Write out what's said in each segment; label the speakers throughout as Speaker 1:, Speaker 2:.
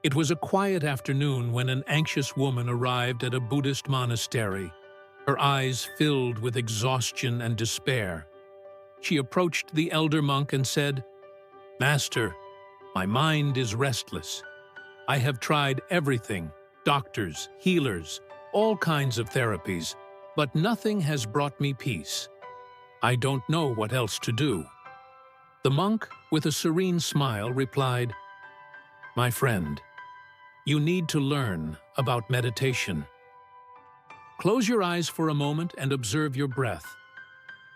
Speaker 1: It was a quiet afternoon when an anxious woman arrived at a Buddhist monastery, her eyes filled with exhaustion and despair. She approached the elder monk and said, "Master, my mind is restless. I have tried everything, doctors, healers, all kinds of therapies, but nothing has brought me peace. I don't know what else to do." The monk, with a serene smile, replied, "My friend, you need to learn about meditation. Close your eyes for a moment and observe your breath.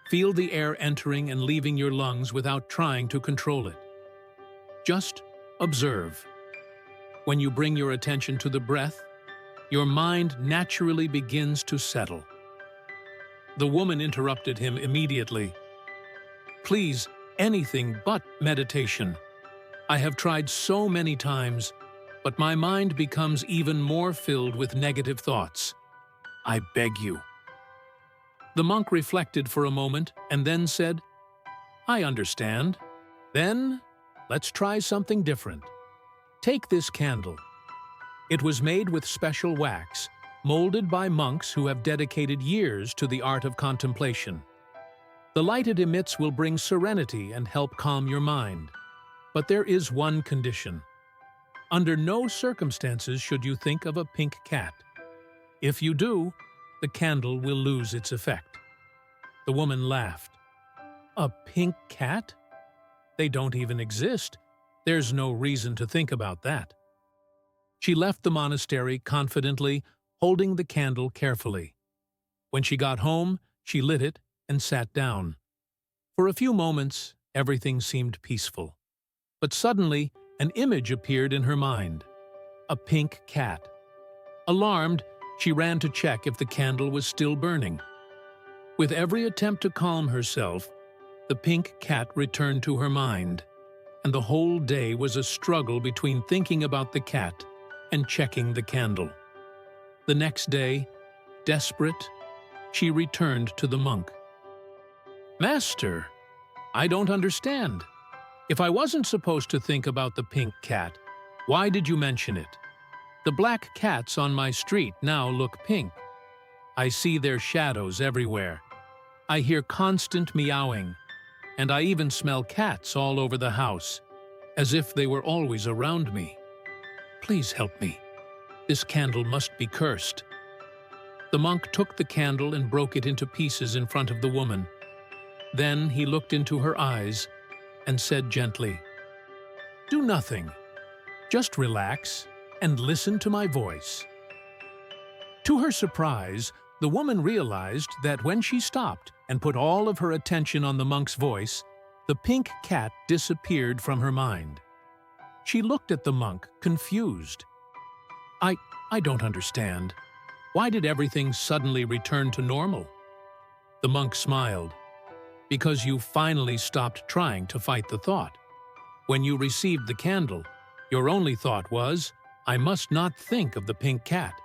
Speaker 1: Feel the air entering and leaving your lungs without trying to control it. Just observe. When you bring your attention to the breath, your mind naturally begins to settle." The woman interrupted him immediately. "Please, anything but meditation. I have tried so many times, but my mind becomes even more filled with negative thoughts. I beg you." The monk reflected for a moment and then said, "I understand. Then, let's try something different. Take this candle. It was made with special wax, molded by monks who have dedicated years to the art of contemplation. The light it emits will bring serenity and help calm your mind. But there is one condition. Under no circumstances should you think of a pink cat. If you do, the candle will lose its effect." The woman laughed. "A pink cat? They don't even exist. There's no reason to think about that." She left the monastery confidently, holding the candle carefully. When she got home, she lit it and sat down. For a few moments, everything seemed peaceful. But suddenly, an image appeared in her mind. A pink cat. Alarmed, she ran to check if the candle was still burning. With every attempt to calm herself, the pink cat returned to her mind, and the whole day was a struggle between thinking about the cat and checking the candle. The next day, desperate, she returned to the monk. "Master, I don't understand. If I wasn't supposed to think about the pink cat, why did you mention it? The black cats on my street now look pink. I see their shadows everywhere. I hear constant meowing, and I even smell cats all over the house, as if they were always around me. Please help me. This candle must be cursed." The monk took the candle and broke it into pieces in front of the woman. Then he looked into her eyes and said gently, "Do nothing. Just relax and listen to my voice." To her surprise, the woman realized that when she stopped and put all of her attention on the monk's voice, the pink cat disappeared from her mind. She looked at the monk, confused. I don't understand. Why did everything suddenly return to normal?" The monk smiled. "Because you finally stopped trying to fight the thought. When you received the candle, your only thought was, 'I must not think of the pink cat.'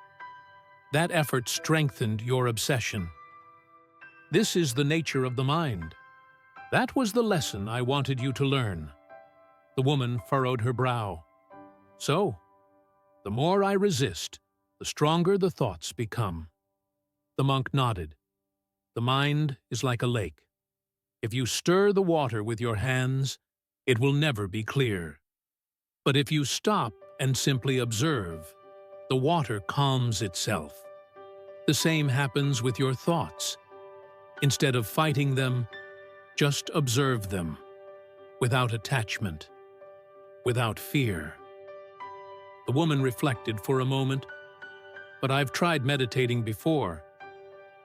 Speaker 1: That effort strengthened your obsession. This is the nature of the mind. That was the lesson I wanted you to learn." The woman furrowed her brow. "So, the more I resist, the stronger the thoughts become." The monk nodded. "The mind is like a lake. If you stir the water with your hands, it will never be clear. But if you stop and simply observe, the water calms itself. The same happens with your thoughts. Instead of fighting them, just observe them, without attachment, without fear." The woman reflected for a moment. "But I've tried meditating before,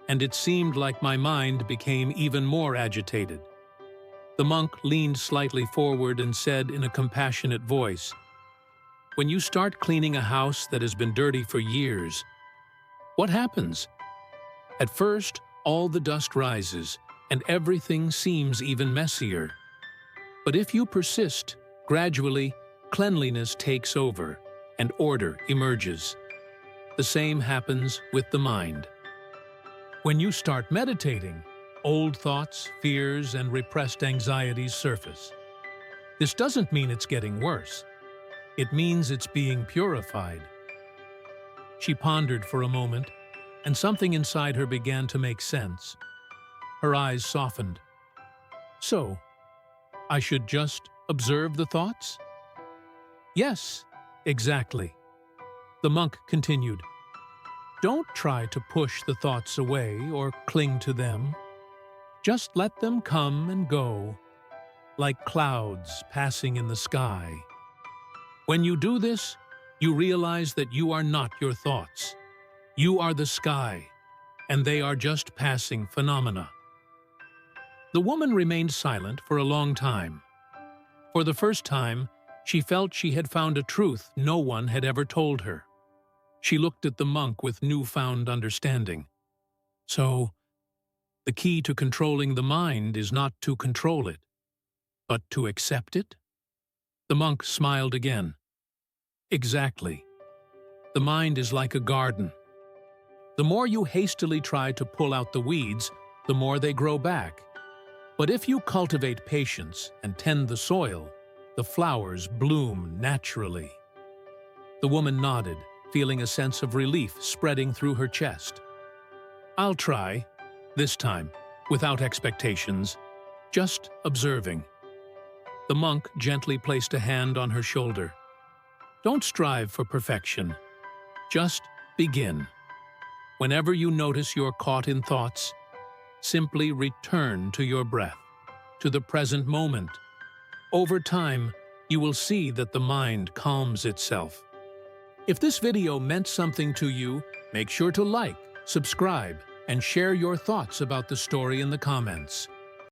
Speaker 1: and it seemed like my mind became even more agitated." The monk leaned slightly forward and said in a compassionate voice, "When you start cleaning a house that has been dirty for years, what happens? At first, all the dust rises, and everything seems even messier. But if you persist, gradually, cleanliness takes over, and order emerges. The same happens with the mind. When you start meditating, old thoughts, fears, and repressed anxieties surface. This doesn't mean it's getting worse. It means it's being purified. She pondered for a moment, and something inside her began to make sense. Her eyes softened. So, I should just observe the thoughts? Yes, exactly. The monk continued. Don't try to push the thoughts away or cling to them. Just let them come and go, like clouds passing in the sky. When you do this, you realize that you are not your thoughts. You are the sky, and they are just passing phenomena. The woman remained silent for a long time. For the first time, she felt she had found a truth no one had ever told her. She looked at the monk with newfound understanding. So, the key to controlling the mind is not to control it, but to accept it? The monk smiled again. Exactly. The mind is like a garden. The more you hastily try to pull out the weeds, the more they grow back. But if you cultivate patience and tend the soil, the flowers bloom naturally. The woman nodded, feeling a sense of relief spreading through her chest. I'll try, this time, without expectations, just observing. The monk gently placed a hand on her shoulder. Don't strive for perfection. Just begin. Whenever you notice you're caught in thoughts, simply return to your breath, to the present moment. Over time, you will see that the mind calms itself. If this video meant something to you, make sure to like, subscribe, and share your thoughts about the story in the comments.